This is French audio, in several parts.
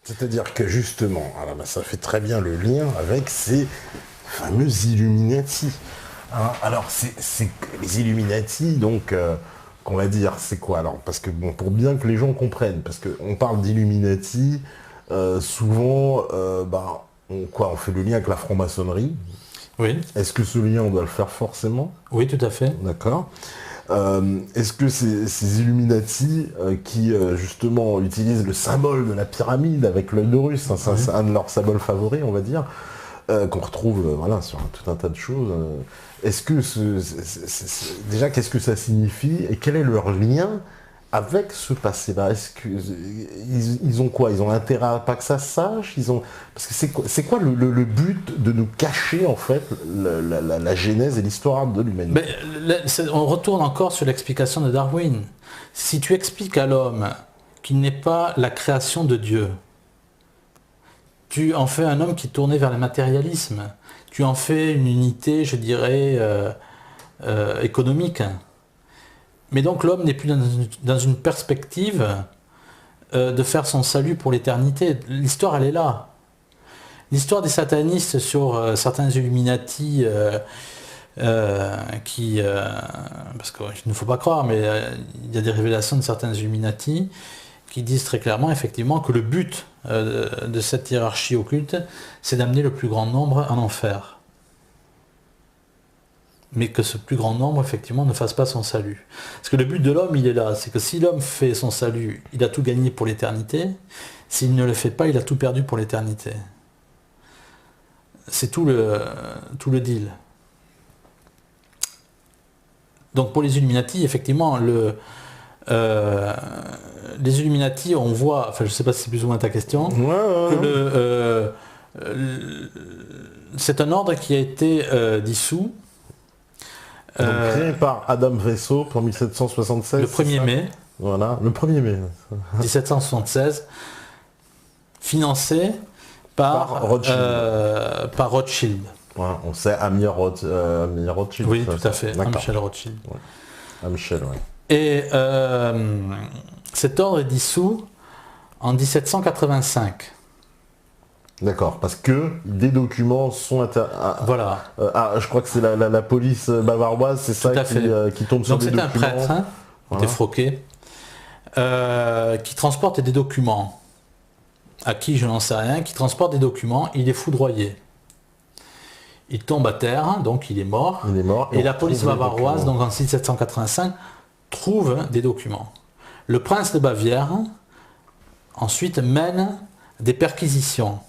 C'est-à-dire que justement, alors ça fait très bien le lien avec ces fameux Illuminati. Hein, alors, c'est les Illuminati, donc, qu'on va dire, c'est quoi alors? Parce que, bon, pour bien que les gens comprennent, parce qu'on parle d'Illuminati, souvent, on fait le lien avec la franc-maçonnerie. Oui. Est-ce que ce lien, on doit le faire forcément? Oui, tout à fait. D'accord. Est-ce que ces Illuminati qui justement utilisent le symbole de la pyramide avec l'œil d'Horus, hein, c'est un de leurs symboles favoris, on va dire, qu'on retrouve sur tout un tas de choses. Est-ce que déjà, qu'est-ce que ça signifie et quel est leur lien avec ce passé-là? Est-ce qu'ils ont quoi? Ils ont intérêt à pas que ça se sache? Parce que c'est quoi le but de nous cacher en fait la genèse et l'histoire de l'humanité? On retourne encore sur l'explication de Darwin. Si tu expliques à l'homme qu'il n'est pas la création de Dieu, tu en fais un homme qui est tourné vers le matérialisme. Tu en fais une unité, je dirais, économique. Mais donc l'homme n'est plus dans une perspective de faire son salut pour l'éternité. L'histoire, elle est là. L'histoire des satanistes sur certains Illuminati parce qu'il ne faut pas croire, mais il y a des révélations de certains Illuminati qui disent très clairement, effectivement, que le but de cette hiérarchie occulte, c'est d'amener le plus grand nombre en enfer. Mais que ce plus grand nombre, effectivement, ne fasse pas son salut. Parce que le but de l'homme, il est là. C'est que si l'homme fait son salut, il a tout gagné pour l'éternité. S'il ne le fait pas, il a tout perdu pour l'éternité. C'est tout le deal. Donc pour les Illuminati, effectivement, les Illuminati, on voit, enfin je ne sais pas si c'est plus ou moins ta question, que c'est un ordre qui a été dissous. Créé par Adam Weishaupt en 1776. Le 1er mai. Voilà, le 1er mai. 1776, financé par Rothschild. Ouais, on sait Amir Rothschild. Oui, tout à fait, Michel Rothschild. Ouais. Michel, oui. Et cet ordre est dissous en 1785. D'accord, parce que des documents sont... voilà. Je crois que c'est la police bavaroise, c'est ça qui tombe sur des documents. Donc c'est un prêtre, défroqué, qui transporte des documents. À qui, je n'en sais rien, qui transporte des documents, il est foudroyé. Il tombe à terre, donc il est mort. Et la police bavaroise, donc en 1785, trouve des documents. Le prince de Bavière, ensuite, mène des perquisitions.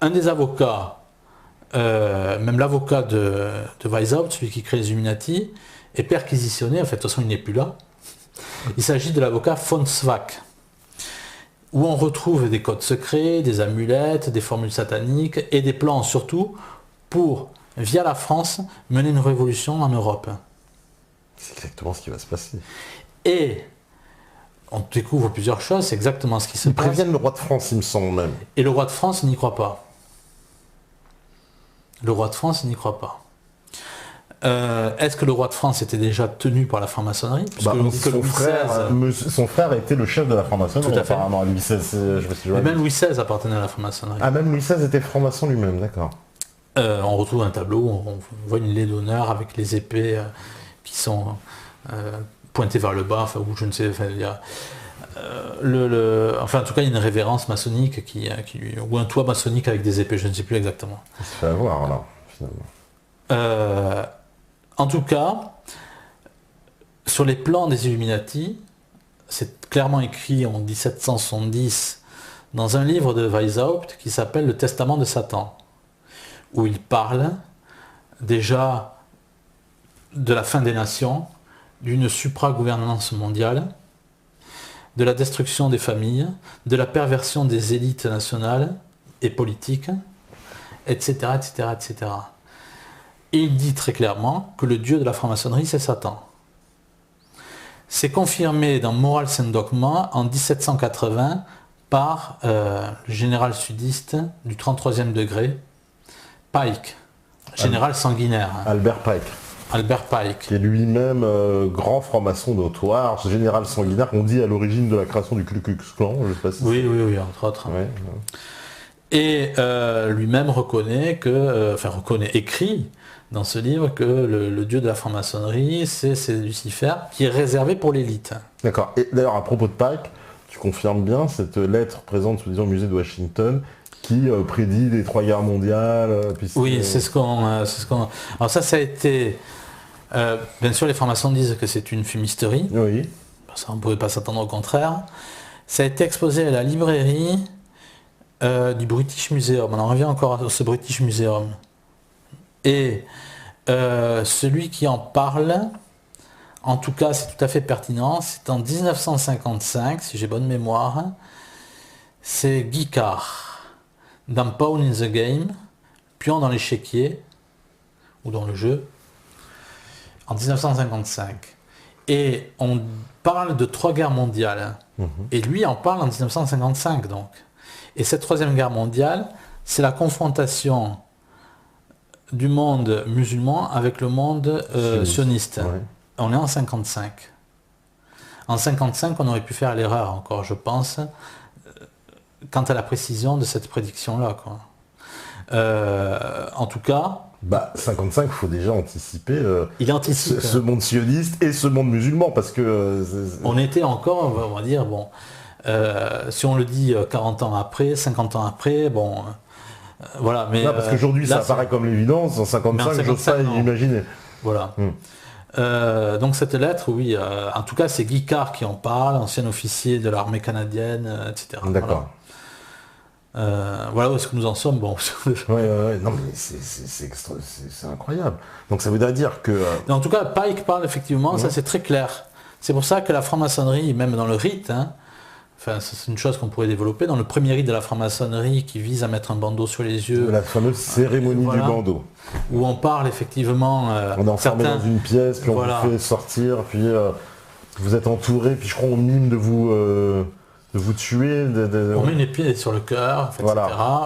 Un des avocats, même l'avocat de Weishaupt, celui qui crée les Illuminati, est perquisitionné, en fait, de toute façon il n'est plus là. Il s'agit de l'avocat von Zwack, où on retrouve des codes secrets, des amulettes, des formules sataniques et des plans surtout pour, via la France, mener une révolution en Europe. C'est exactement ce qui va se passer. Et on découvre plusieurs choses, c'est exactement ce qui se passe. Ils préviennent le roi de France, il me semble même. Et le roi de France n'y croit pas. Le roi de France n'y croit pas. Est-ce que le roi de France était déjà tenu par la franc-maçonnerie? Son frère était le chef de la franc-maçonnerie, apparemment. Louis XVI, même Louis XVI appartenait à la franc-maçonnerie. Ah, même Louis XVI était franc-maçon lui-même, d'accord. On retrouve un tableau, on voit une lettre d'honneur avec les épées qui sont pointées vers le bas, enfin, ou je ne sais, enfin, il y a, en tout cas, il y a une révérence maçonnique ou un toit maçonnique avec des épées, je ne sais plus exactement. Ça se fait avoir, là, finalement. En tout cas, sur les plans des Illuminati, c'est clairement écrit en 1770 dans un livre de Weishaupt qui s'appelle Le Testament de Satan, où il parle déjà de la fin des nations, d'une supra-gouvernance mondiale, de la destruction des familles, de la perversion des élites nationales et politiques, etc., etc., etc. Et il dit très clairement que le dieu de la franc-maçonnerie, c'est Satan. C'est confirmé dans Morals and Dogma en 1780 par le général sudiste du 33e degré, Pike, général sanguinaire. Albert Pike. Albert Pike. qui est lui-même grand franc-maçon notoire, général sanguinaire, qu'on dit à l'origine de la création du Ku Klux Klan, je sais pas si Oui, entre autres. Ouais. Et lui-même reconnaît écrit dans ce livre que le dieu de la franc-maçonnerie, c'est Lucifer, qui est réservé pour l'élite. D'accord. Et d'ailleurs, à propos de Pike, tu confirmes bien cette lettre présente sous disant au musée de Washington qui prédit les 3 guerres mondiales. Oui, c'est ce qu'on... Alors ça a été... bien sûr, les francs-maçons disent que c'est une fumisterie. Oui. Ça, on ne pouvait pas s'attendre au contraire. Ça a été exposé à la librairie du British Museum. On en revient encore à ce British Museum. Et celui qui en parle, en tout cas c'est tout à fait pertinent, c'est en 1955, si j'ai bonne mémoire, c'est Guy Carr, dans Pawn in the Game, Pion dans l'échiquier, ou dans le jeu, en 1955. Et on parle de 3 guerres mondiales. Et lui en parle en 1955 donc. Et cette 3e guerre mondiale, c'est la confrontation du monde musulman avec le monde sioniste. Ouais. On est en 55. En 55, on aurait pu faire l'erreur encore, je pense, quant à la précision de cette prédiction-là. En tout cas... 55, il faut déjà anticiper il anticipe, ce monde sioniste et ce monde musulman, parce que... On était encore, on va dire, bon... si on le dit 40 ans après, 50 ans après, bon... voilà, mais... Non, parce qu'aujourd'hui, ça apparaît comme l'évidence, en 55, j'ose pas imaginer. Voilà. Donc cette lettre, oui, en tout cas, c'est Guy Carr qui en parle, ancien officier de l'armée canadienne, etc. D'accord. Voilà où est-ce que nous en sommes. Bon. Ouais. Non, mais c'est incroyable. Donc ça voudrait dire que... En tout cas, Pike parle effectivement, ça c'est très clair. C'est pour ça que la franc-maçonnerie, même dans le rite, c'est une chose qu'on pourrait développer, dans le premier rite de la franc-maçonnerie qui vise à mettre un bandeau sur les yeux. La fameuse cérémonie du bandeau. Où on parle effectivement... on est enfermé dans une pièce, puis on vous fait sortir, puis vous êtes entouré, puis je crois on mime de vous tuer. On met une épée sur le cœur, etc.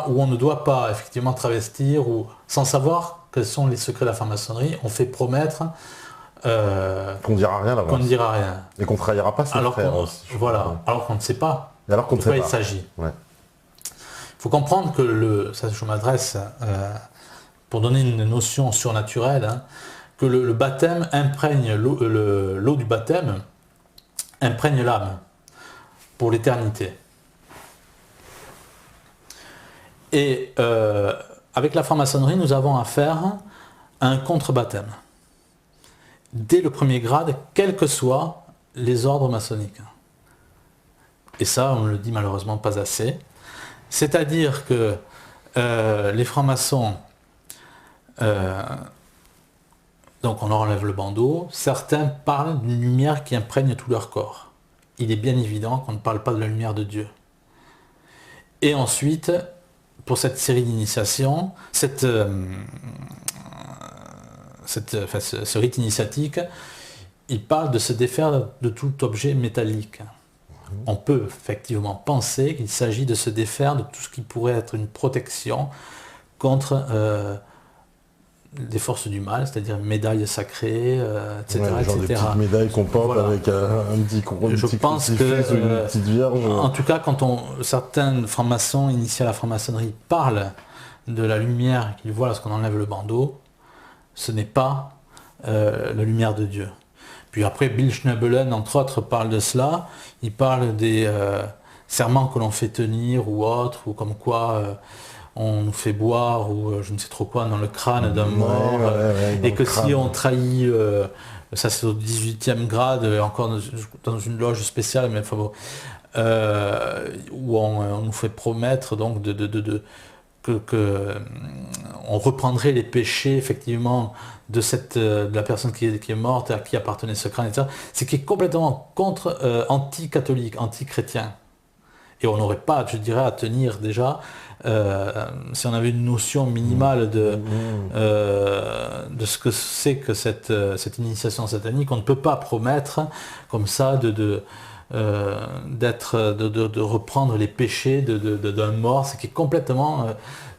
Où on ne doit pas effectivement travestir, ou sans savoir quels sont les secrets de la franc-maçonnerie, on fait promettre... qu'on ne dira rien là-bas. Qu'on ne dira rien. Et qu'on ne trahira pas ses frères aussi. Voilà, alors qu'on ne sait pas alors qu'on de quoi il s'agit. Il faut comprendre que ça je m'adresse pour donner une notion surnaturelle, que le baptême imprègne, l'eau du baptême imprègne l'âme pour l'éternité. Et avec la franc-maçonnerie, nous avons affaire à un contre-baptême. Dès le premier grade, quels que soient les ordres maçonniques. Et ça, on ne le dit malheureusement pas assez. C'est-à-dire que les francs-maçons, donc on leur enlève le bandeau, certains parlent d'une lumière qui imprègne tout leur corps. Il est bien évident qu'on ne parle pas de la lumière de Dieu. Et ensuite, pour cette série d'initiation, ce rite initiatique, il parle de se défaire de tout objet métallique. On peut effectivement penser qu'il s'agit de se défaire de tout ce qui pourrait être une protection contre des forces du mal, c'est-à-dire médailles sacrées, etc. Genre des petites médailles qu'on porte avec un petit crucifix ou une petite vierge. En tout cas, quand certains francs-maçons initiés à la franc-maçonnerie parlent de la lumière qu'ils voient lorsqu'on enlève le bandeau, ce n'est pas la lumière de Dieu. Puis après, Bill Schnabelen, entre autres, parle de cela. Il parle des serments que l'on fait tenir ou autres, ou comme quoi on nous fait boire, ou je ne sais trop quoi, dans le crâne d'un mort. Et que si on trahit, ça c'est au 18e grade, encore dans une loge spéciale, mais enfin bon, où on nous fait promettre donc que on reprendrait les péchés effectivement de la personne qui est morte, à qui appartenait ce crâne, etc. C'est qui est complètement anti-catholique, anti-chrétien. Et on n'aurait pas, je dirais, à tenir déjà, si on avait une notion minimale de ce que c'est que cette initiation satanique, on ne peut pas promettre comme ça de reprendre les péchés d'un mort, ce qui est complètement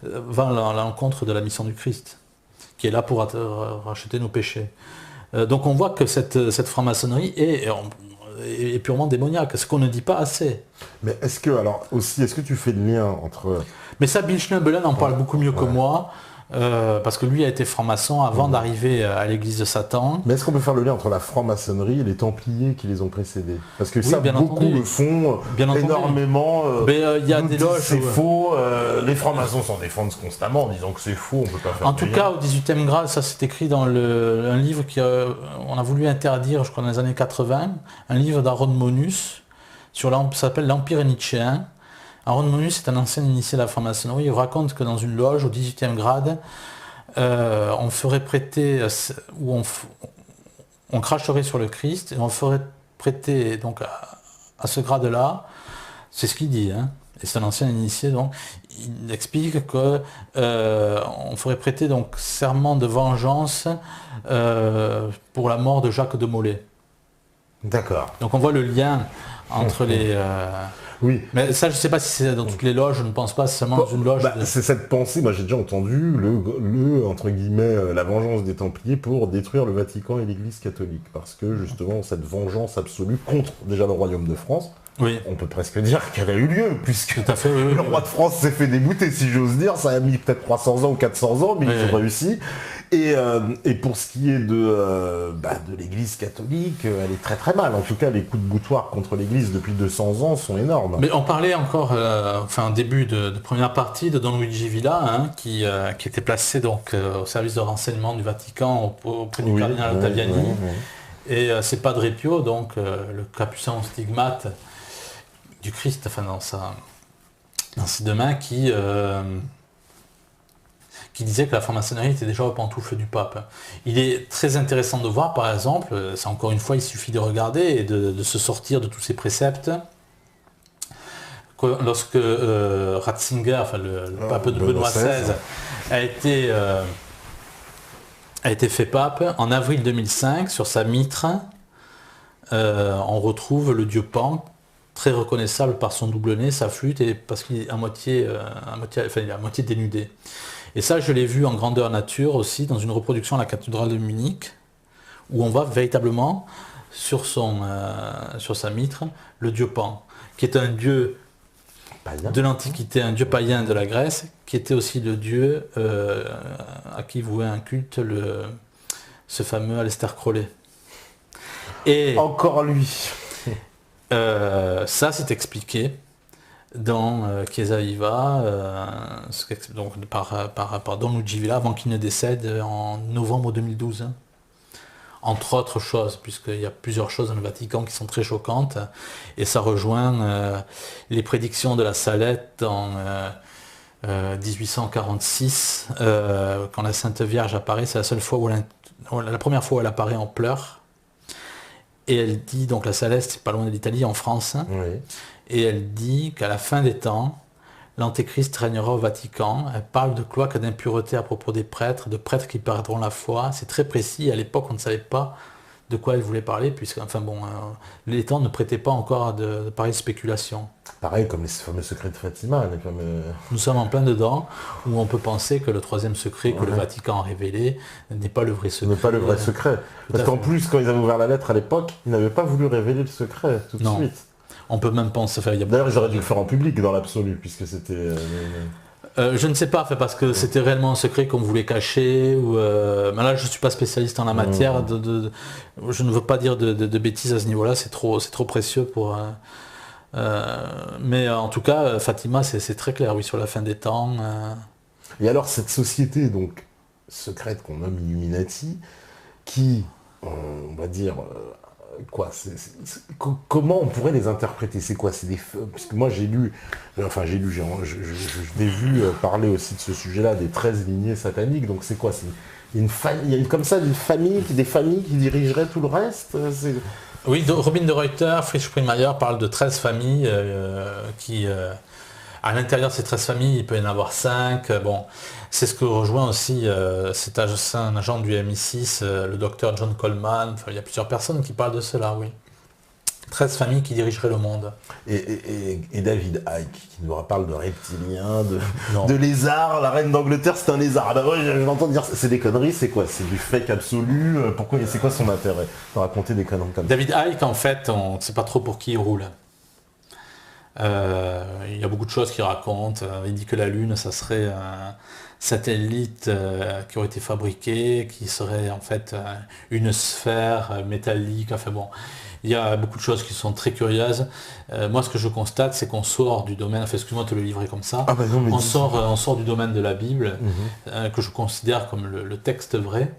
va à l'encontre de la mission du Christ, qui est là pour racheter nos péchés. Donc on voit que cette franc-maçonnerie est purement démoniaque, ce qu'on ne dit pas assez. Mais est-ce que tu fais le lien entre... Mais ça, Bill Schneebelen en parle beaucoup mieux que moi, parce que lui a été franc-maçon avant d'arriver à l'église de Satan. Mais est-ce qu'on peut faire le lien entre la franc-maçonnerie et les Templiers qui les ont précédés? Parce que ça, bien beaucoup entendu. le font Bien énormément. Mais il y a des loges... C'est faux. Les francs-maçons s'en défendent constamment en disant que c'est faux, on peut pas faire En de tout lien. cas, au 18e grade, ça c'est écrit dans un livre qu'on a voulu interdire, je crois, dans les années 80, un livre d'Aaron Monus, ça s'appelle l'Empire Nietzschéen. Aaron Monus est un ancien initié de la franc-maçonnerie. Il raconte que dans une loge au 18e grade, on ferait prêter, ou on cracherait sur le Christ, et on ferait prêter donc à ce grade-là, c'est ce qu'il dit, hein, et c'est un ancien initié, donc il explique que on ferait prêter donc serment de vengeance pour la mort de Jacques de Molay. D'accord. Donc on voit le lien entre les... Oui. Mais ça, je ne sais pas si c'est dans toutes les loges, je ne pense pas, c'est seulement dans une loge. C'est cette pensée, moi j'ai déjà entendu entre guillemets, la vengeance des Templiers pour détruire le Vatican et l'Église catholique. Parce que justement, cette vengeance absolue contre déjà le royaume de France, oui. On peut presque dire qu'elle a eu lieu, puisque tout à fait, oui, le roi de France s'est fait débouter, si j'ose dire. Ça a mis peut-être 300 ans ou 400 ans, mais ils ont réussi. Et pour ce qui est de l'Église catholique, elle est très très mal. En tout cas, les coups de boutoir contre l'Église depuis 200 ans sont énormes. Mais on parlait encore, début de première partie de Don Luigi Villa, hein, qui était placé donc au service de renseignement du Vatican auprès du cardinal Ottaviani. Et c'est Padre Pio, donc le capucin au stigmate du Christ, dans ses deux mains, qui disait que la franc-maçonnerie était déjà au pantoufle du pape. Il est très intéressant de voir, par exemple, c'est encore une fois, il suffit de regarder et de se sortir de tous ces préceptes. Lorsque Ratzinger, le pape de Benoît XVI, a été fait pape, en avril 2005, sur sa mitre, on retrouve le dieu Pan, très reconnaissable par son double nez, sa flûte, et parce qu'il est à moitié dénudé. Et ça, je l'ai vu en grandeur nature aussi, dans une reproduction à la cathédrale de Munich, où on voit véritablement sur sa mitre le dieu Pan, qui est un dieu de l'Antiquité, un dieu païen de la Grèce, qui était aussi le dieu à qui vouait un culte ce fameux Aleister Crowley. Et encore lui. Ça, c'est expliqué dans Chiesa Viva, donc par Don Luigi Villa, avant qu'il ne décède en novembre 2012. Hein. Entre autres choses, puisqu'il y a plusieurs choses dans le Vatican qui sont très choquantes, et ça rejoint les prédictions de la Salette en 1846, quand la Sainte Vierge apparaît. C'est la seule fois la première fois où elle apparaît en pleurs. Et elle dit, donc la Salette, c'est pas loin de l'Italie, en France, hein, oui. Et elle dit qu'à la fin des temps, l'Antéchrist régnera au Vatican. Elle parle de cloaques d'impureté à propos des prêtres, de prêtres qui perdront la foi. C'est très précis. À l'époque, on ne savait pas de quoi elle voulait parler, puisque, les temps ne prêtaient pas encore à de pareilles spéculations. Pareil comme les fameux secrets de Fatima. Nous sommes en plein dedans, où on peut penser que le troisième secret que le Vatican a révélé n'est pas le vrai secret. N'est pas le vrai secret. Parce qu'en plus, quand ils avaient ouvert la lettre à l'époque, ils n'avaient pas voulu révéler le secret tout de suite. On peut même penser... D'ailleurs, ils auraient dû le faire en public dans l'absolu, puisque c'était... je ne sais pas, parce que c'était réellement un secret qu'on voulait cacher. Mais là, je ne suis pas spécialiste en la matière. Je ne veux pas dire de bêtises à ce niveau-là, c'est trop précieux pour... mais en tout cas, Fatima, c'est très clair, oui, sur la fin des temps. Et alors, cette société donc secrète qu'on nomme Illuminati, qui, on va dire... comment on pourrait les interpréter? C'est quoi? C'est des... Parce que moi j'ai lu, je l'ai vu parler aussi de ce sujet-là, des 13 lignées sataniques. Donc c'est quoi? Il y a comme ça des familles qui dirigeraient tout le reste? Oui, Robin de Reuter, Fritz Springmeier parle de 13 familles qui... à l'intérieur de ces 13 familles, il peut y en avoir 5. Bon, c'est ce que rejoint aussi, c'est un agent du MI6, le docteur John Coleman. Il y a plusieurs personnes qui parlent de cela, oui. 13 familles qui dirigeraient le monde. Et David Icke, qui nous parle de reptiliens, Non. de lézards, la reine d'Angleterre c'est un lézard. Ah bah ouais, je l'entends dire, c'est des conneries, c'est quoi? C'est du fake absolu, pourquoi, c'est quoi son intérêt de raconter des conneries comme ça? David Icke, en fait, on ne sait pas trop pour qui il roule. Il y a beaucoup de choses qu'il raconte. Il dit que la Lune, ça serait un satellite qui aurait été fabriqué, qui serait en fait une sphère métallique. Enfin bon, il y a beaucoup de choses qui sont très curieuses. Moi, ce que je constate, c'est qu'on sort du domaine, enfin, excuse-moi de te le livrer comme ça, Ah bah non, mais on sort du domaine de la Bible, que je considère comme le texte vrai.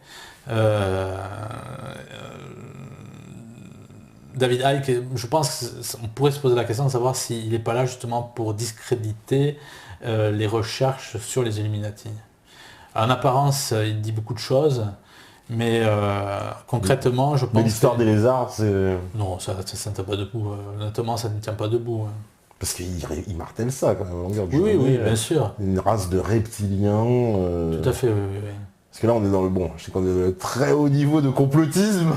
David Icke, je pense qu'on pourrait se poser la question de savoir s'il n'est pas là justement pour discréditer les recherches sur les Illuminati. En apparence, il dit beaucoup de choses, mais concrètement, je pense... Mais l'histoire des lézards, c'est... Non, ça ne tient pas debout. Honnêtement, ça ne tient pas debout. Parce qu'il martèle ça quand même, à longueur de Oui, journée. bien sûr. Une race de reptiliens. Tout à fait, oui. Parce que là, on est dans le bon. Je sais qu'on est dans le très haut niveau de complotisme,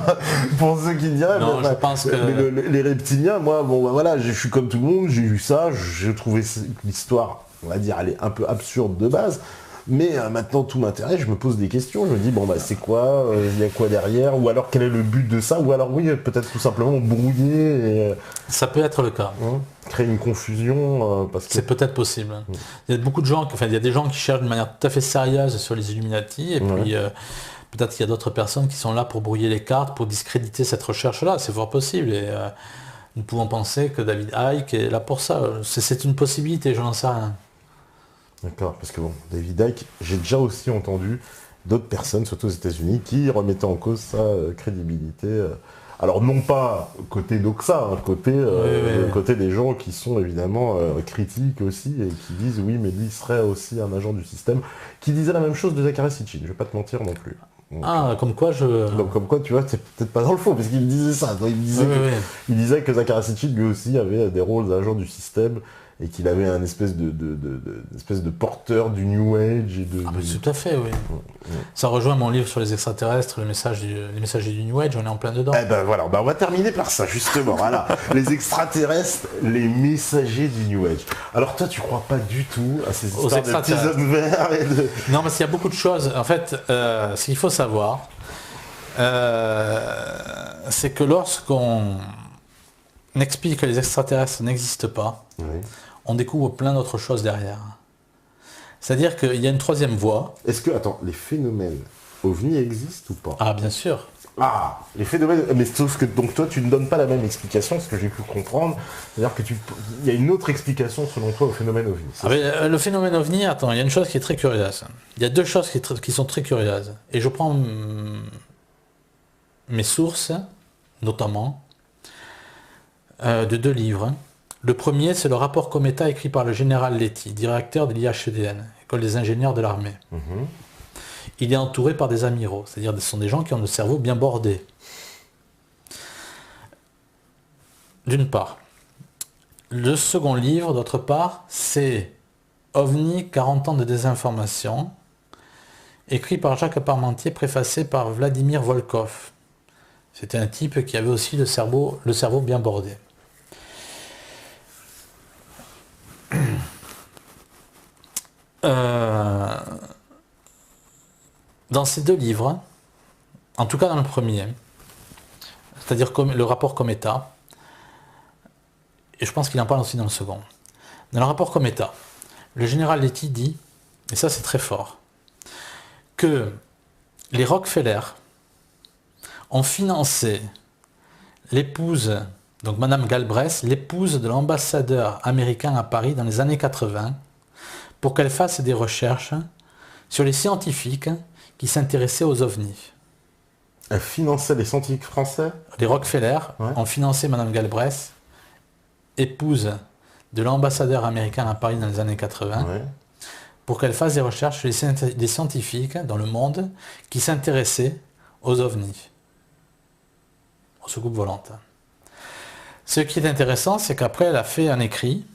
pour ceux qui diraient. Non, je pense que... Mais les reptiliens, moi, bon, bah, voilà, je suis comme tout le monde, j'ai vu ça, j'ai trouvé l'histoire, on va dire, elle est un peu absurde de base. Mais maintenant, tout m'intéresse, je me pose des questions, je me dis, bon, bah, c'est quoi, il y a quoi derrière, ou alors quel est le but de ça, ou alors, oui, peut-être tout simplement brouiller et... Ça peut être le cas. Créer une confusion, parce que... C'est peut-être possible. Il y a beaucoup de gens, il y a des gens qui cherchent de manière tout à fait sérieuse sur les Illuminati, et puis peut-être qu'il y a d'autres personnes qui sont là pour brouiller les cartes, pour discréditer cette recherche-là, c'est fort possible, et nous pouvons penser que David Icke est là pour ça. C'est une possibilité, je n'en sais rien. D'accord, parce que bon, David Icke, j'ai déjà aussi entendu d'autres personnes, surtout aux États-Unis, qui remettaient en cause sa crédibilité. Alors non pas côté Doxa, côté des gens qui sont évidemment critiques aussi et qui disent oui, mais lui serait aussi un agent du système, qui disait la même chose de Zachary Sitchin, je vais pas te mentir non plus. Donc, comme quoi donc comme quoi, tu vois, c'est peut-être pas dans le fond, parce qu'il disait ça. Donc, il disait que Zachary Sitchin lui aussi avait des rôles d'agent du système et qu'il avait un espèce de porteur du New Age et de... Ah, mais tout à fait, oui. Ça rejoint mon livre sur les extraterrestres, les messagers du New Age, on est en plein dedans. Eh ben voilà, on va terminer par ça, justement, voilà. Les extraterrestres, les messagers du New Age. Alors toi, tu crois pas du tout à ces histoires de petits hommes verts et de... Non, parce qu'il y a beaucoup de choses. En fait, ce qu'il faut savoir, c'est que lorsqu'on explique que les extraterrestres n'existent pas, on découvre plein d'autres choses derrière. C'est-à-dire qu'il y a une troisième voie. Est-ce que, attends, les phénomènes ovnis existent ou pas? Ah, bien sûr. Ah, les phénomènes... Mais sauf que, donc toi, tu ne donnes pas la même explication, ce que j'ai pu comprendre. C'est-à-dire que il y a une autre explication, selon toi, au phénomène ovni. Le phénomène ovni, attends, il y a une chose qui est très curieuse. Il y a deux choses qui sont très curieuses. Et je prends mes sources, notamment, de deux livres. Le premier, c'est le rapport Cometa écrit par le général Letty, directeur de l'IHEDN, École des ingénieurs de l'armée. Il est entouré par des amiraux, c'est-à-dire ce sont des gens qui ont le cerveau bien bordé. D'une part. Le second livre, d'autre part, c'est OVNI, 40 ans de désinformation, écrit par Jacques Parmentier, préfacé par Vladimir Volkov. C'était un type qui avait aussi le cerveau bien bordé. Dans ces deux livres, en tout cas dans le premier, c'est-à-dire le rapport Cometa, et je pense qu'il en parle aussi dans le second. Dans le rapport Cometa, le général Letty dit, et ça c'est très fort, que les Rockefeller ont financé l'épouse, donc Madame Galbraith, l'épouse de l'ambassadeur américain à Paris dans les années 80, pour qu'elle fasse des recherches sur les scientifiques qui s'intéressaient aux ovnis. Elle finançait les scientifiques français? Les Rockefeller ont financé Madame Galbraith, épouse de l'ambassadeur américain à Paris dans les années 80, pour qu'elle fasse des recherches sur les scientifiques dans le monde qui s'intéressaient aux ovnis, aux soucoupes volantes. Ce qui est intéressant, c'est qu'après, elle a fait un écrit,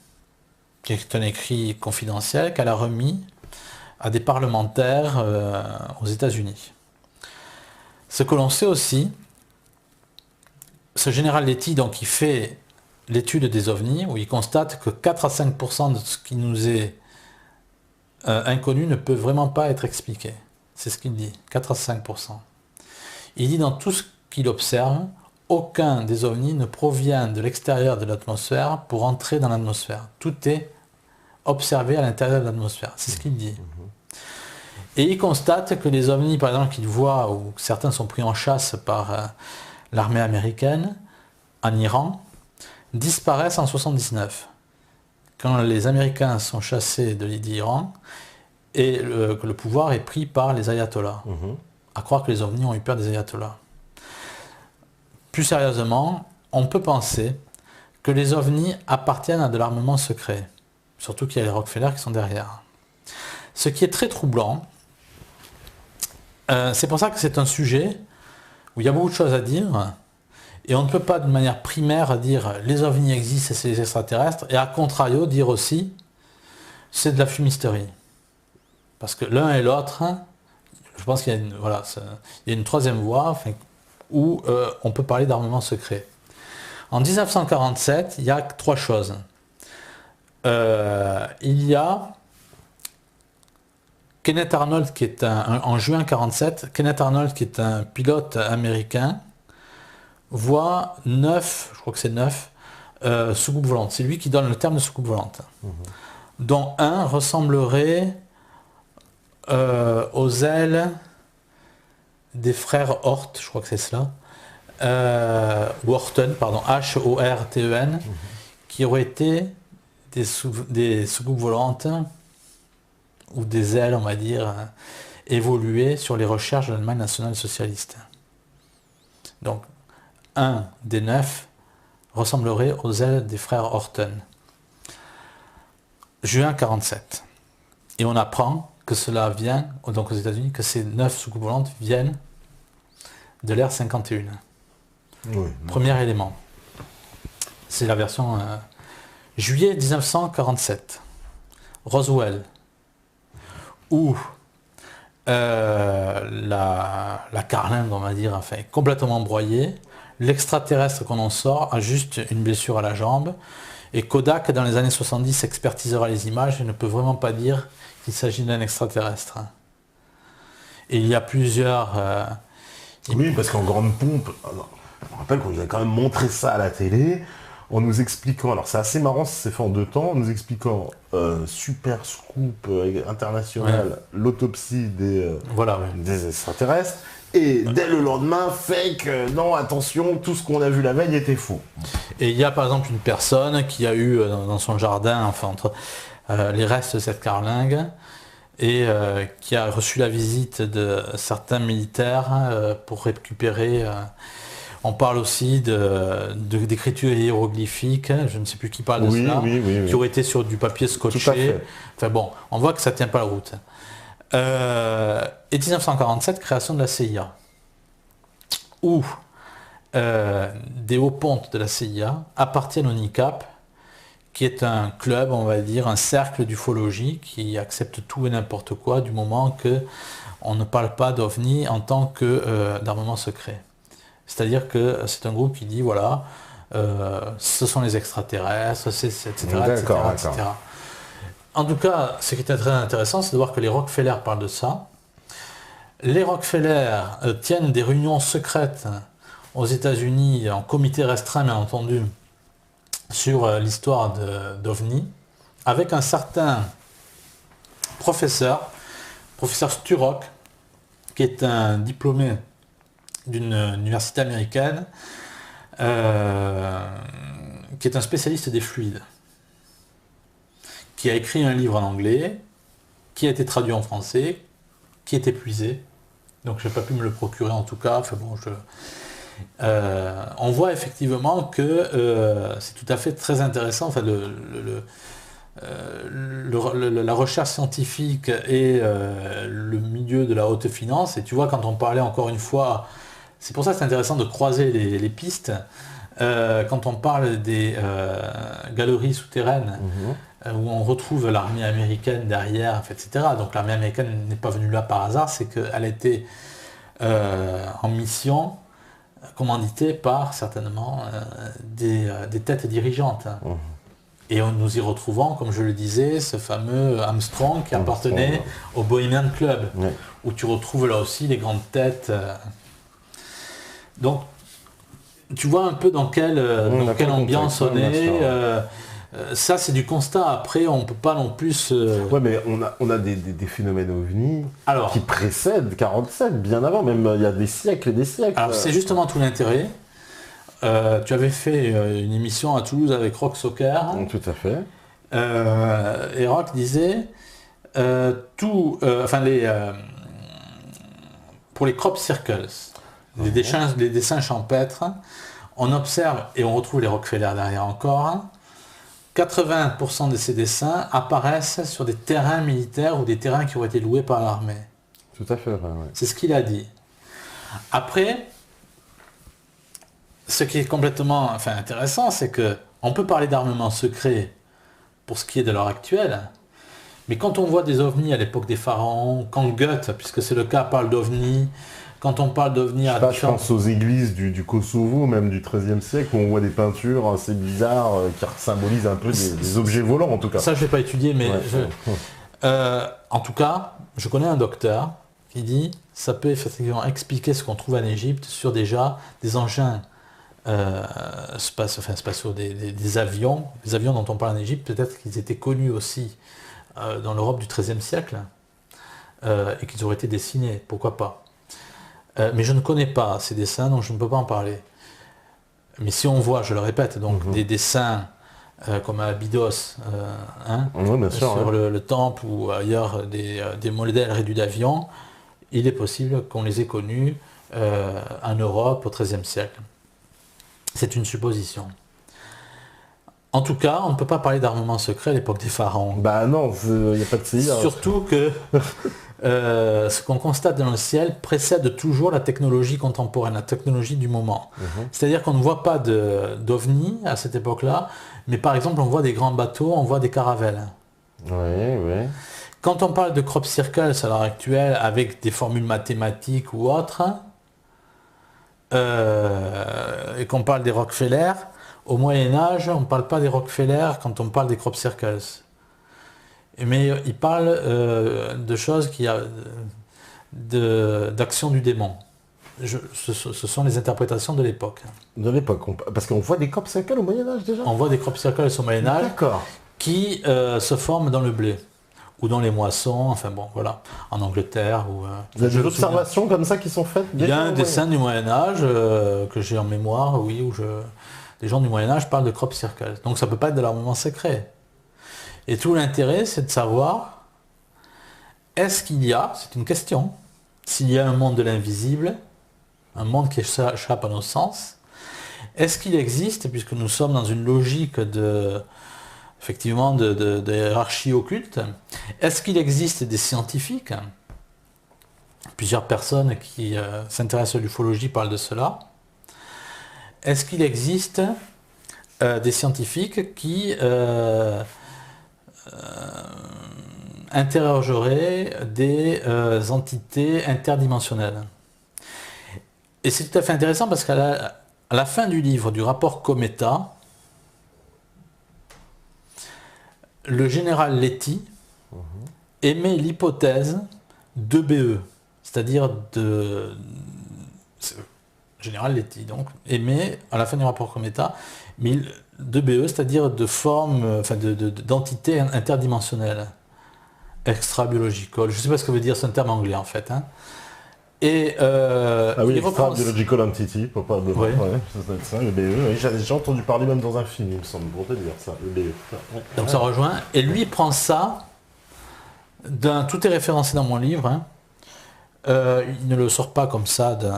qui est un écrit confidentiel, qu'elle a remis à des parlementaires aux États-Unis. Ce que l'on sait aussi, ce général Letty, donc, il fait l'étude des ovnis, où il constate que 4 à 5% de ce qui nous est inconnu ne peut vraiment pas être expliqué. C'est ce qu'il dit, 4 à 5%. Il dit dans tout ce qu'il observe, aucun des ovnis ne provient de l'extérieur de l'atmosphère pour entrer dans l'atmosphère. Tout est observé à l'intérieur de l'atmosphère. C'est ce qu'il dit. Et il constate que les ovnis, par exemple, qu'il voit, ou certains sont pris en chasse par l'armée américaine, en Iran, disparaissent en 79. Quand les Américains sont chassés de d'Iran, et que le pouvoir est pris par les ayatollahs. À croire que les ovnis ont eu peur des ayatollahs. Plus sérieusement, on peut penser que les ovnis appartiennent à de l'armement secret. Surtout qu'il y a les Rockefeller qui sont derrière. Ce qui est très troublant, c'est pour ça que c'est un sujet où il y a beaucoup de choses à dire, et on ne peut pas de manière primaire dire les ovnis existent et c'est les extraterrestres, et à contrario dire aussi c'est de la fumisterie. Parce que l'un et l'autre, je pense qu'il y a une, voilà, il y a une troisième voie enfin, où on peut parler d'armement secret. En 1947, il y a 3 choses. Il y a Kenneth Arnold qui est en juin 1947, Kenneth Arnold qui est un pilote américain, voit 9, je crois que c'est 9, soucoupes volantes. C'est lui qui donne le terme de soucoupe volante. Dont un ressemblerait aux ailes des frères Hort, je crois que c'est cela, ou Horten, pardon, H-O-R-T-E-N, qui auraient été des soucoupes volantes, ou des ailes, on va dire, évoluées sur les recherches de l'Allemagne nationale socialiste. Donc, un des 9 ressemblerait aux ailes des frères Horten. Juin 1947. Et on apprend que cela vient, donc aux États-Unis, que ces 9 soucoupes volantes viennent de l'ère 51. Oui. Premier élément. C'est la version juillet 1947. Roswell, où la carlingue, on va dire, enfin, est complètement broyée. L'extraterrestre qu'on en sort a juste une blessure à la jambe. Et Kodak, dans les années 70, expertisera les images et ne peut vraiment pas dire qu'il s'agit d'un extraterrestre. Et il y a plusieurs... oui, parce qu'en grande pompe, je me rappelle qu'on nous a quand même montré ça à la télé, en nous expliquant, alors c'est assez marrant, c'est fait en 2 temps, en nous expliquant super scoop international, Ouais. l'autopsie des, Voilà, ouais. des extraterrestres, et dès le lendemain, fake, non, attention, tout ce qu'on a vu la veille était faux. Et il y a par exemple une personne qui a eu dans son jardin, enfin entre les restes de cette carlingue, et qui a reçu la visite de certains militaires pour récupérer... on parle aussi d'écriture hiéroglyphique, je ne sais plus qui parle de cela, qui aurait été sur du papier scotché. Enfin bon, on voit que ça ne tient pas la route. Et 1947, création de la CIA, où des hauts pontes de la CIA appartiennent au NICAP, qui est un club, on va dire, un cercle d'ufologie qui accepte tout et n'importe quoi du moment que on ne parle pas d'OVNI en tant que d'armement secret. C'est-à-dire que c'est un groupe qui dit, voilà, ce sont les extraterrestres, etc., etc., etc. En tout cas, ce qui était très intéressant, c'est de voir que les Rockefeller parlent de ça. Les Rockefeller tiennent des réunions secrètes aux États-Unis, en comité restreint, bien entendu, sur l'histoire d'OVNI, avec un certain professeur Sturrock, qui est un diplômé d'une université américaine, qui est un spécialiste des fluides, qui a écrit un livre en anglais, qui a été traduit en français, qui est épuisé, donc je n'ai pas pu me le procurer en tout cas. Enfin bon, on voit effectivement que c'est tout à fait très intéressant, enfin, la recherche scientifique et le milieu de la haute finance. Et tu vois, quand on parlait encore une fois, c'est pour ça que c'est intéressant de croiser les pistes, quand on parle des galeries souterraines, où on retrouve l'armée américaine derrière, etc. Donc l'armée américaine n'est pas venue là par hasard, c'est qu'elle était en mission commandité par certainement des têtes dirigeantes. Et nous y retrouvons, comme je le disais, ce fameux Armstrong qui appartenait au Bohemian Club, où tu retrouves là aussi les grandes têtes. Donc, tu vois un peu dans quelle ambiance on est. Ça, c'est du constat. Après, on ne peut pas non plus... Ouais, mais on a des phénomènes ovnis qui précèdent 47, bien avant, même il y a des siècles et des siècles. Alors, c'est justement tout l'intérêt. Tu avais fait une émission à Toulouse avec Rock Soccer. Tout à fait. Et Rock disait, pour les crop circles, les dessins champêtres, on observe, et on retrouve les Rockefeller derrière encore, 80% de ces dessins apparaissent sur des terrains militaires ou des terrains qui ont été loués par l'armée. Tout à fait, ouais. C'est ce qu'il a dit. Après, ce qui est complètement intéressant, c'est qu'on peut parler d'armement secret pour ce qui est de l'heure actuelle, mais quand on voit des ovnis à l'époque des pharaons, quand Goethe, puisque c'est le cas, parle d'ovnis, quand on parle d'ovnis je pense aux églises du Kosovo, même du XIIIe siècle, où on voit des peintures assez bizarres qui symbolisent un peu des objets volants, en tout cas. Ça, je n'ai pas étudié, mais en tout cas, je connais un docteur qui dit ça peut effectivement expliquer ce qu'on trouve en Égypte sur déjà des engins spatiaux, des avions. Les avions dont on parle en Égypte, peut-être qu'ils étaient connus aussi dans l'Europe du XIIIe siècle et qu'ils auraient été dessinés, pourquoi pas. Mais je ne connais pas ces dessins, donc je ne peux pas en parler. Mais si on voit, je le répète, donc des dessins comme à Abydos, sur le temple ou ailleurs des modèles réduits d'avions, il est possible qu'on les ait connus en Europe au XIIIe siècle. C'est une supposition. En tout cas, on ne peut pas parler d'armement secret à l'époque des pharaons. Bah non, il n'y a pas de CIA. Surtout que ce qu'on constate dans le ciel précède toujours la technologie contemporaine, la technologie du moment. C'est-à-dire qu'on ne voit pas d'ovnis à cette époque-là, mais par exemple on voit des grands bateaux, on voit des caravelles. Oui. Quand on parle de crop circles à l'heure actuelle avec des formules mathématiques ou autres, et qu'on parle des Rockefeller, au Moyen-Âge, on ne parle pas des Rockefeller quand on parle des crop circles. Mais il parle de choses d'action du démon. Ce sont les interprétations de l'époque. De l'époque, parce qu'on voit des crop circles au Moyen-Âge déjà. On voit des crop circles au Moyen-Âge qui se forment dans le blé ou dans les moissons, enfin bon, voilà, en Angleterre. Il y a des observations comme ça qui sont faites. Il y a un dessin du Moyen-Âge que j'ai en mémoire, oui, où les gens du Moyen-Âge parlent de crop circles. Donc ça ne peut pas être de l'armement secret. Et tout l'intérêt, c'est de savoir, est-ce qu'il y a, c'est une question, s'il y a un monde de l'invisible, un monde qui échappe à nos sens, est-ce qu'il existe, puisque nous sommes dans une logique de hiérarchie occulte, est-ce qu'il existe des scientifiques, plusieurs personnes qui s'intéressent à l'ufologie parlent de cela, est-ce qu'il existe des scientifiques qui interrogeraient des entités interdimensionnelles? Et c'est tout à fait intéressant parce qu'à la fin du livre, du rapport Cometa, le général Letty émet l'hypothèse d'EBE, c'est-à-dire général Letty, donc, émet à la fin du rapport Cometa, mais d'EBE, c'est-à-dire de forme, d'entité interdimensionnelle, extra-biological. Je ne sais pas ce que veut dire, c'est un terme anglais en fait. Et extra-biological entity, probablement. Oui. Ouais, ça doit être ça, le BE. Oui, j'ai entendu parler même dans un film, il me semble, pour te dire ça, le BE. Donc ça rejoint. Et lui prend ça, tout est référencé dans mon livre. Il ne le sort pas comme ça de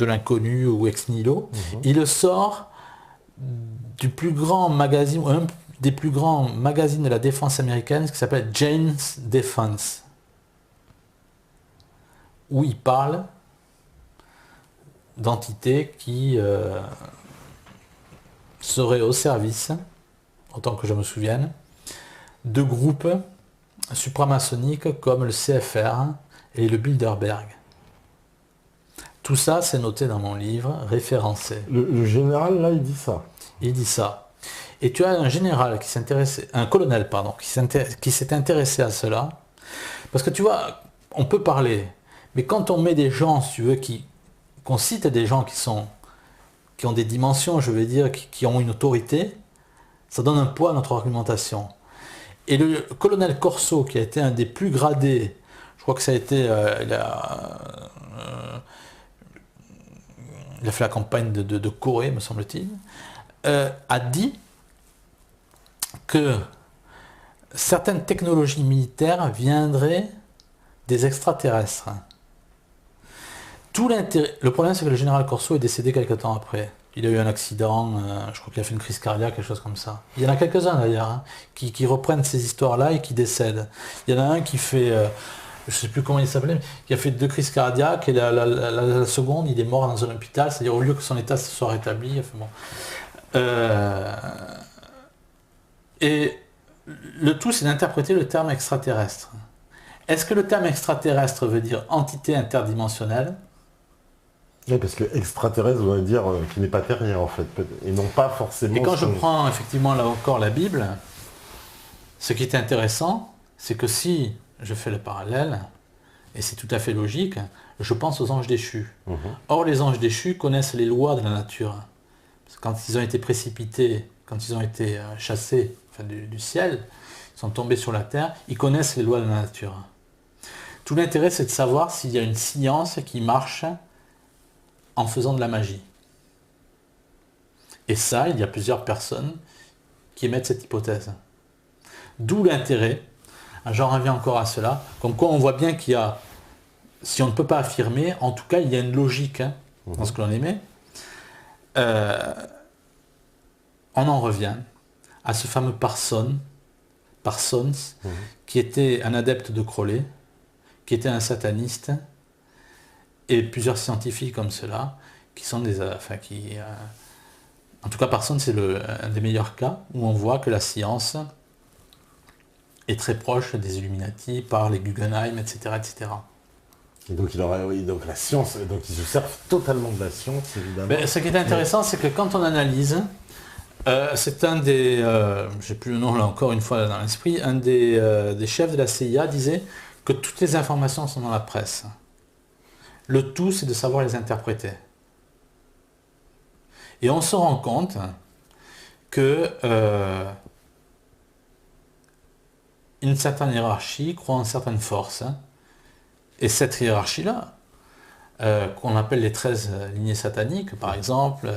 l'inconnu ou ex nihilo. Il le sort du plus grand magazine, ou un des plus grands magazines de la défense américaine, qui s'appelle Jane's Defense, où il parle d'entités qui seraient au service, autant que je me souvienne, de groupes supramaçonniques comme le CFR et le Bilderberg. Tout ça, c'est noté dans mon livre, référencé. Le général, là, il dit ça. Il dit ça. Et tu as un général qui s'intéressait, un colonel, pardon, qui s'est intéressé à cela. Parce que tu vois, on peut parler, mais quand on met des gens, si tu veux, qu'on cite des gens qui ont des dimensions, je veux dire, qui ont une autorité, ça donne un poids à notre argumentation. Et le colonel Corso, qui a été un des plus gradés, je crois que ça a été, il a fait la campagne de Corée, me semble-t-il, a dit que certaines technologies militaires viendraient des extraterrestres. Tout l'intérêt. Le problème, c'est que le général Corso est décédé quelques temps après. Il a eu un accident, je crois qu'il a fait une crise cardiaque, quelque chose comme ça. Il y en a quelques-uns d'ailleurs, hein, qui reprennent ces histoires-là et qui décèdent. Il y en a un qui fait, je ne sais plus comment il s'appelait, qui a fait 2 crises cardiaques et la seconde, il est mort dans un hôpital, c'est-à-dire au lieu que son état se soit rétabli. Enfin, bon. Et le tout, c'est d'interpréter le terme extraterrestre. Est-ce que le terme extraterrestre veut dire entité interdimensionnelle ? Oui, parce que extraterrestre veut dire qui n'est pas terrien en fait, et non pas forcément... Et quand je prends effectivement là encore la Bible, ce qui est intéressant, c'est que si je fais le parallèle, et c'est tout à fait logique, je pense aux anges déchus. Or les anges déchus connaissent les lois de la nature. Parce que quand ils ont été précipités, quand ils ont été chassés du ciel, ils sont tombés sur la terre, ils connaissent les lois de la nature. Tout l'intérêt, c'est de savoir s'il y a une science qui marche en faisant de la magie. Et ça, il y a plusieurs personnes qui émettent cette hypothèse. D'où l'intérêt, j'en reviens encore à cela, comme quoi on voit bien qu'il y a, si on ne peut pas affirmer, en tout cas il y a une logique dans ce que l'on émet. On en revient à ce fameux Parsons, qui était un adepte de Crowley, qui était un sataniste, et plusieurs scientifiques comme cela, qui sont des... en tout cas, Parsons, c'est un des meilleurs cas où on voit que la science est très proche des Illuminati par les Guggenheim, etc. etc. Et donc, donc la science, donc ils se servent totalement de la science, évidemment. Mais ce qui est intéressant, c'est que quand on analyse, c'est un des... j'ai plus le nom là encore une fois dans l'esprit, un des chefs de la CIA disait que toutes les informations sont dans la presse. Le tout, c'est de savoir les interpréter. Et on se rend compte que une certaine hiérarchie croit en certaines forces. Et cette hiérarchie-là, qu'on appelle les 13 lignées sataniques, par exemple,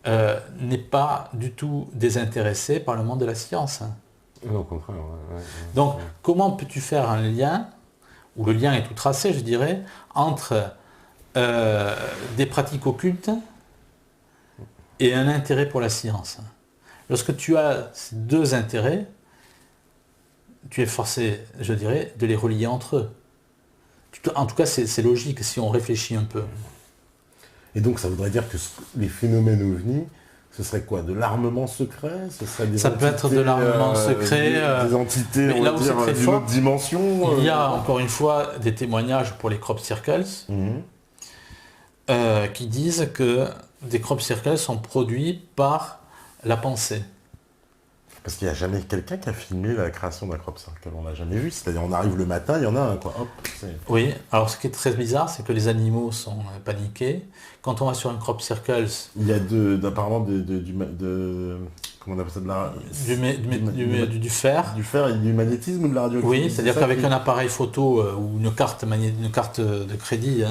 n'est pas du tout désintéressée par le monde de la science. Non, au contraire. Donc, comment peux-tu faire un lien, où le lien est tout tracé, je dirais, entre des pratiques occultes et un intérêt pour la science? Lorsque tu as ces deux intérêts, tu es forcé, je dirais, de les relier entre eux. En tout cas, c'est logique si on réfléchit un peu. Et donc, ça voudrait dire que les phénomènes ovnis, ce serait quoi? De l'armement secret? Ce serait des Ça peut être de l'armement secret. Des entités, on va dire, d'une autre dimension. Il y a, encore une fois, des témoignages pour les crop circles qui disent que des crop circles sont produits par la pensée. Parce qu'il n'y a jamais quelqu'un qui a filmé la création d'un crop circle. On l'a jamais vu. C'est-à-dire, on arrive le matin, il y en a un, quoi. Hop, oui, alors ce qui est très bizarre, c'est que les animaux sont paniqués. Quand on va sur un crop circle... Il y a apparemment comment on appelle ça, du fer. Du fer et du magnétisme ou de la radioactivité. Oui, c'est-à-dire qu'avec un appareil photo ou une carte de crédit,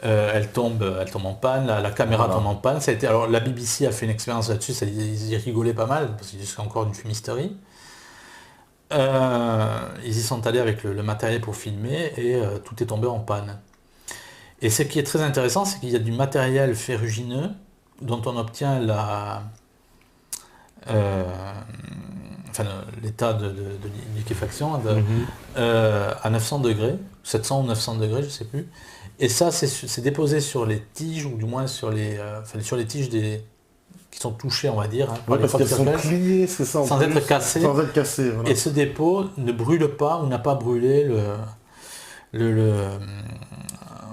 elle tombe en panne, la caméra tombe en panne. Ça a été, alors la BBC a fait une expérience là-dessus, ils y rigolaient pas mal, parce que c'est encore une fumisterie. Ils y sont allés avec le matériel pour filmer et tout est tombé en panne. Et ce qui est très intéressant, c'est qu'il y a du matériel ferrugineux dont on obtient l'état de liquéfaction à 900 degrés, 700 ou 900 degrés, je ne sais plus. Et ça, c'est déposé sur les tiges, ou du moins sur les tiges qui sont touchées, on va dire. Par parce qu'elles sont pliées, c'est ça. Sans être cassées. Sans être cassées, voilà. Et ce dépôt ne brûle pas ou n'a pas brûlé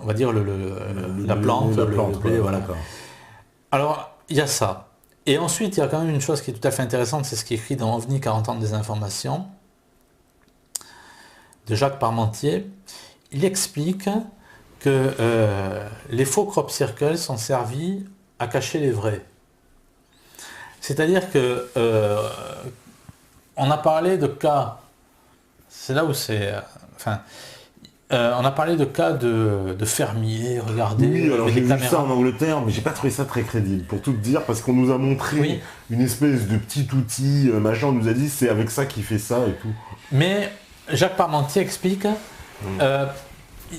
on va dire la plante, le blé, voilà. Alors, il y a ça. Et ensuite, il y a quand même une chose qui est tout à fait intéressante, c'est ce qui est écrit dans OVNI 40 ans de désinformation, de Jacques Parmentier. Il explique que les faux crop circles sont servis à cacher les vrais. C'est-à-dire que on a parlé de cas, c'est là où c'est... on a parlé de cas de fermiers, regardez, oui, alors avec j'ai des vu caméras. ça en Angleterre, mais j'ai pas trouvé ça très crédible, pour tout te dire, parce qu'on nous a montré une espèce de petit outil, machin, on nous a dit c'est avec ça qu'il fait ça et tout. Mais Jacques Parmentier explique,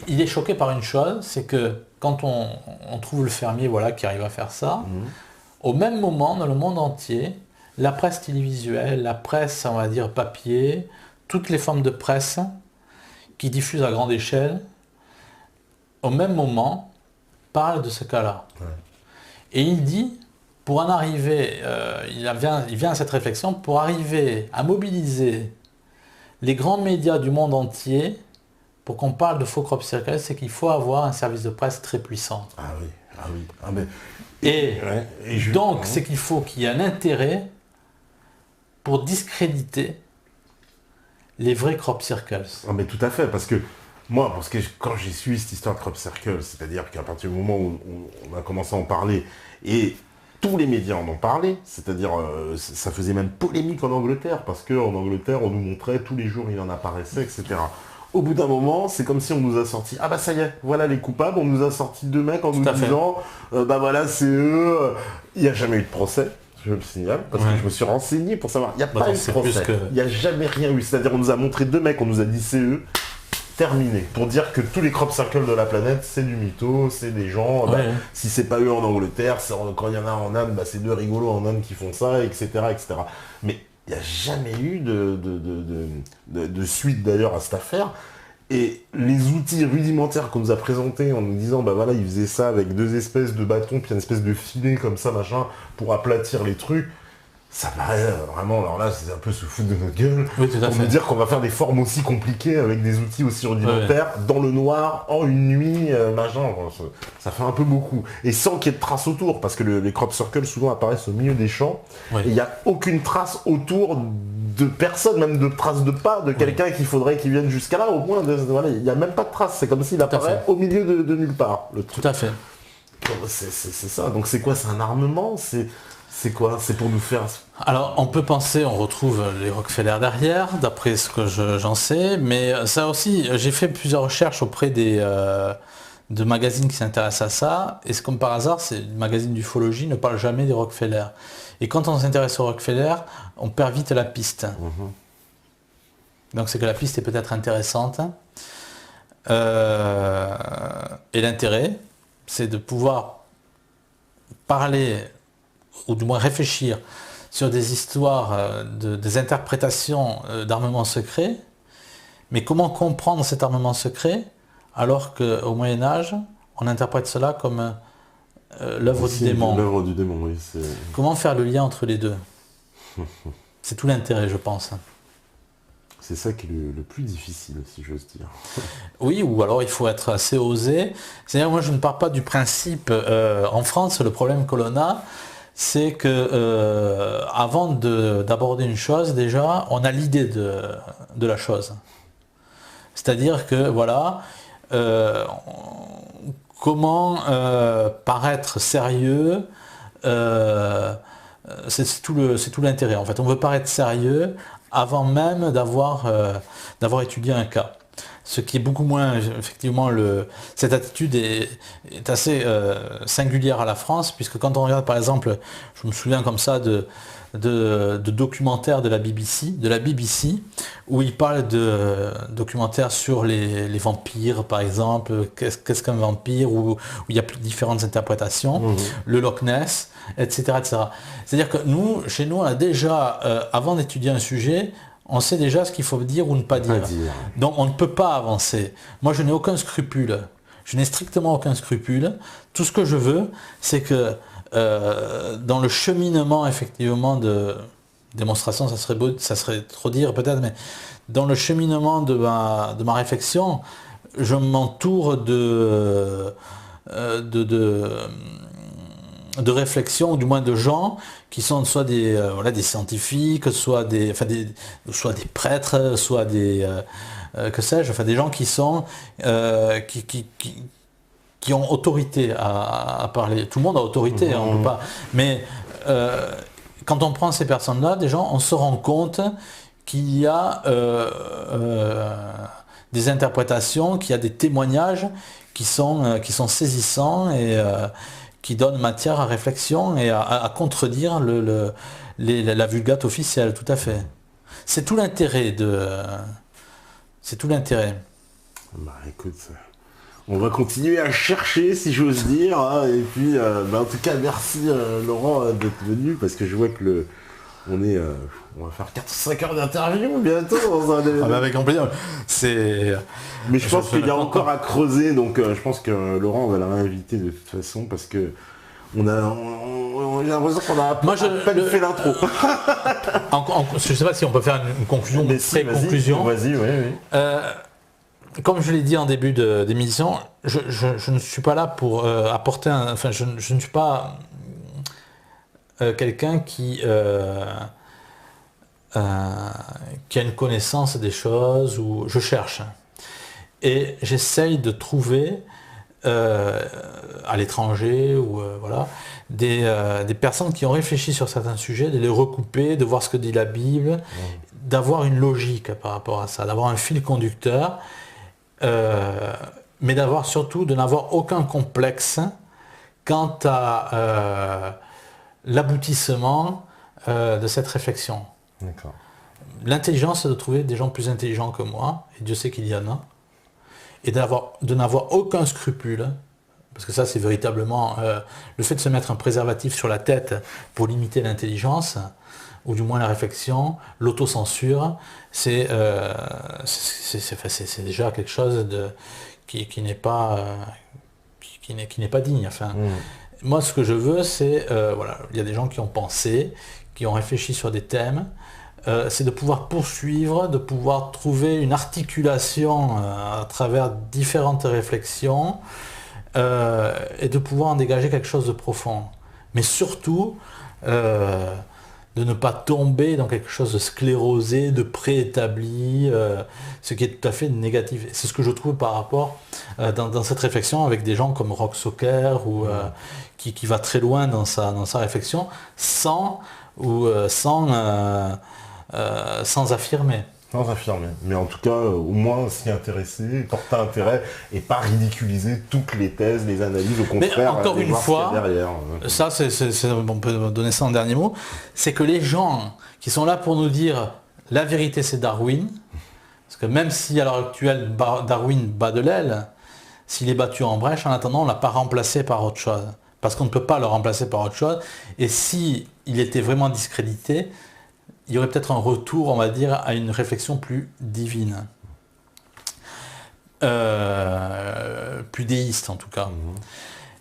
il est choqué par une chose, c'est que quand on trouve le fermier qui arrive à faire ça, au même moment, dans le monde entier, la presse télévisuelle, la presse, on va dire, papier, toutes les formes de presse qui diffusent à grande échelle, au même moment, parlent de ce cas-là. Ouais. Et il dit, pour en arriver, il vient à cette réflexion, pour arriver à mobiliser les grands médias du monde entier, pour qu'on parle de faux crop circles, c'est qu'il faut avoir un service de presse très puissant. Ah oui, ah oui. Ah mais... donc, c'est qu'il faut qu'il y ait un intérêt pour discréditer les vrais crop circles. Ah mais tout à fait, parce que moi, quand j'ai suivi cette histoire de crop circle, c'est-à-dire qu'à partir du moment où on a commencé à en parler, et tous les médias en ont parlé, c'est-à-dire ça faisait même polémique en Angleterre, parce qu'en Angleterre, on nous montrait tous les jours, il en apparaissait, etc. Au bout d'un moment, c'est comme si on nous a sorti, ah bah ça y est, voilà les coupables, on nous a sorti 2 mecs en nous disant, bah voilà, c'est eux, il n'y a jamais eu de procès. Je le signale, parce que je me suis renseigné pour savoir. Il n'y a pas eu de procès. Il n'y a jamais rien eu. C'est-à-dire on nous a montré 2 mecs, on nous a dit c'est eux, terminé. Pour dire que tous les crop circles de la planète, c'est du mytho, c'est des gens, si c'est pas eux en Angleterre, quand il y en a en Inde, c'est 2 rigolos en Inde qui font ça, etc. etc. Mais il n'y a jamais eu de suite d'ailleurs à cette affaire. Et les outils rudimentaires qu'on nous a présentés en nous disant, bah voilà, ils faisaient ça avec 2 espèces de bâtons, puis une espèce de filet comme ça, machin, pour aplatir les trucs, ça paraît vraiment, alors là, c'est un peu se foutre de notre gueule, pour nous dire qu'on va faire des formes aussi compliquées avec des outils aussi rudimentaires, dans le noir, en une nuit, machin, ça fait un peu beaucoup. Et sans qu'il y ait de traces autour, parce que les crop circles souvent apparaissent au milieu des champs, et il n'y a aucune trace autour de personne, même de traces de pas, de quelqu'un qu'il faudrait qu'il vienne jusqu'à là, au moins, voilà, il n'y a même pas de traces, c'est comme s'il apparaît au milieu de nulle part. Le truc. Tout à fait. C'est ça, donc c'est quoi, c'est un armement, c'est quoi? C'est pour nous faire... Alors, on peut penser, on retrouve les Rockefeller derrière, d'après ce que j'en sais, mais ça aussi, j'ai fait plusieurs recherches auprès de magazines qui s'intéressent à ça, et c'est comme par hasard, le magazine d'ufologie ne parle jamais des Rockefeller. Et quand on s'intéresse aux Rockefeller, on perd vite la piste. Donc c'est que la piste est peut-être intéressante. Et l'intérêt, c'est de pouvoir parler, ou du moins réfléchir sur des histoires, des interprétations d'armements secrets, mais comment comprendre cet armement secret alors qu'au Moyen-Âge, on interprète cela comme l'œuvre du démon. L'œuvre du démon, oui. Comment faire le lien entre les deux? C'est tout l'intérêt, je pense. C'est ça qui est le plus difficile, si j'ose dire. Oui, ou alors il faut être assez osé. C'est-à-dire, moi, je ne pars pas du principe... en France, le problème que l'on a, c'est que avant d'aborder une chose, déjà, on a l'idée de la chose. C'est-à-dire que, voilà, comment paraître sérieux, c'est tout l'intérêt. En fait, on veut paraître sérieux avant même d'avoir étudié un cas. Ce qui est beaucoup moins, effectivement, cette attitude est assez singulière à la France, puisque quand on regarde, par exemple, je me souviens comme ça de documentaires de la BBC, où ils parlent de documentaires sur les vampires, par exemple, qu'est-ce qu'un vampire, où il y a différentes interprétations, le Loch Ness, etc. etc. C'est-à-dire que chez nous, on a déjà, avant d'étudier un sujet, on sait déjà ce qu'il faut dire ou ne pas dire. Donc on ne peut pas avancer. Moi, je n'ai aucun scrupule. Je n'ai strictement aucun scrupule. Tout ce que je veux, c'est que dans le cheminement, effectivement, de démonstration, ça serait trop dire peut-être, mais dans le cheminement de ma réflexion, je m'entoure de réflexions, ou du moins de gens qui sont soit des scientifiques, soit des prêtres, soit que sais-je, enfin des gens qui sont qui ont autorité à parler. Tout le monde a autorité, on peut pas. Mais quand on prend ces personnes-là, des gens, on se rend compte qu'il y a des interprétations, qu'il y a des témoignages qui sont saisissants et qui donnent matière à réflexion et à contredire la vulgate officielle, tout à fait. C'est tout l'intérêt C'est tout l'intérêt. Bah écoute, on va continuer à chercher, si j'ose dire, hein, et puis en tout cas merci Laurent d'être venu, parce que je vois que on va faire 4-5 heures d'interview bientôt. Avec un plaisir. Mais je pense qu'il y a encore à creuser, donc je pense que Laurent, on va le réinviter de toute façon, parce que j'ai l'impression qu'on a à peine fait l'intro. Je ne sais pas si on peut faire une conclusion, une pré-conclusion. Vas-y, oui. Comme je l'ai dit en début d'émission, je ne suis pas là pour apporter je ne suis pas quelqu'un qui a une connaissance des choses, ou je cherche. Et j'essaye de trouver à l'étranger ou des personnes qui ont réfléchi sur certains sujets, de les recouper, de voir ce que dit la Bible, d'avoir une logique par rapport à ça, d'avoir un fil conducteur, mais de n'avoir aucun complexe quant à l'aboutissement de cette réflexion. D'accord. L'intelligence, c'est de trouver des gens plus intelligents que moi, et Dieu sait qu'il y en a, et de n'avoir aucun scrupule, parce que ça c'est véritablement le fait de se mettre un préservatif sur la tête pour limiter l'intelligence, ou du moins la réflexion, l'autocensure, c'est déjà quelque chose qui n'est pas digne. Enfin, moi ce que je veux, c'est, il y a des gens qui ont pensé, qui ont réfléchi sur des thèmes, c'est de pouvoir poursuivre, de pouvoir trouver une articulation à travers différentes réflexions et de pouvoir en dégager quelque chose de profond. Mais surtout, de ne pas tomber dans quelque chose de sclérosé, de préétabli, ce qui est tout à fait négatif. C'est ce que je trouve par rapport dans cette réflexion avec des gens comme Rock Socker, qui va très loin dans sa réflexion, sans affirmer. Sans affirmer. Mais en tout cas, au moins s'y intéresser, porter intérêt et pas ridiculiser toutes les thèses, les analyses, au contraire. Mais encore une fois, derrière. Ça, on peut donner ça en dernier mot, c'est que les gens qui sont là pour nous dire la vérité c'est Darwin, parce que même si à l'heure actuelle Darwin bat de l'aile, s'il est battu en brèche, en attendant on ne l'a pas remplacé par autre chose. Parce qu'on ne peut pas le remplacer par autre chose. Et si il était vraiment discrédité, il y aurait peut-être un retour, on va dire, à une réflexion plus divine. Plus déiste en tout cas.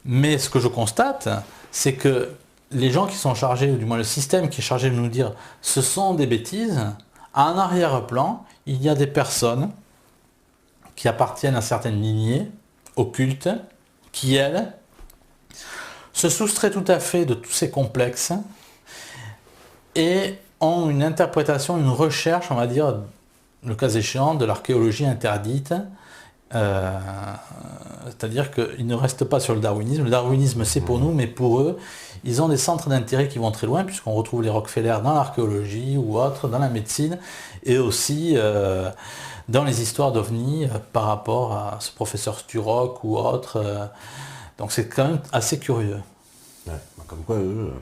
Mais ce que je constate, c'est que les gens qui sont chargés, ou du moins le système qui est chargé de nous dire ce sont des bêtises, à un arrière-plan, il y a des personnes qui appartiennent à certaines lignées occultes, qui elles se soustraient tout à fait de tous ces complexes et ont une interprétation, une recherche, on va dire, le cas échéant, de l'archéologie interdite. C'est-à-dire qu'ils ne restent pas sur le darwinisme. Le darwinisme, c'est pour nous, mais pour eux, ils ont des centres d'intérêt qui vont très loin, puisqu'on retrouve les Rockefeller dans l'archéologie ou autre, dans la médecine, et aussi dans les histoires d'OVNI par rapport à ce professeur Sturrock ou autre. Donc c'est quand même assez curieux. Ouais, comme quoi, eux,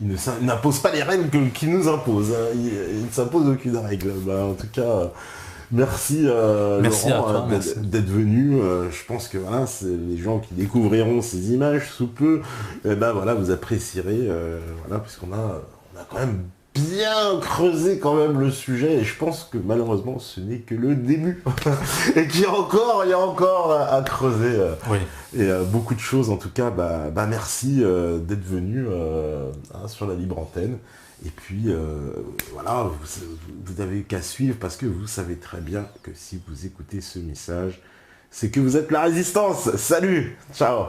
ils n'imposent pas les règles qu'ils nous imposent. Hein. Ils ne s'imposent aucune règle. En tout cas, merci, Laurent d'être venu. Je pense que voilà, c'est les gens qui découvriront ces images sous peu, vous apprécierez, puisqu'on a quand même bien creusé quand même le sujet, et je pense que malheureusement ce n'est que le début et qu'il y a encore à creuser et beaucoup de choses. En tout cas, merci d'être venu sur la libre antenne, et puis vous n'avez qu'à suivre, parce que vous savez très bien que si vous écoutez ce message, c'est que vous êtes la résistance. Salut, ciao.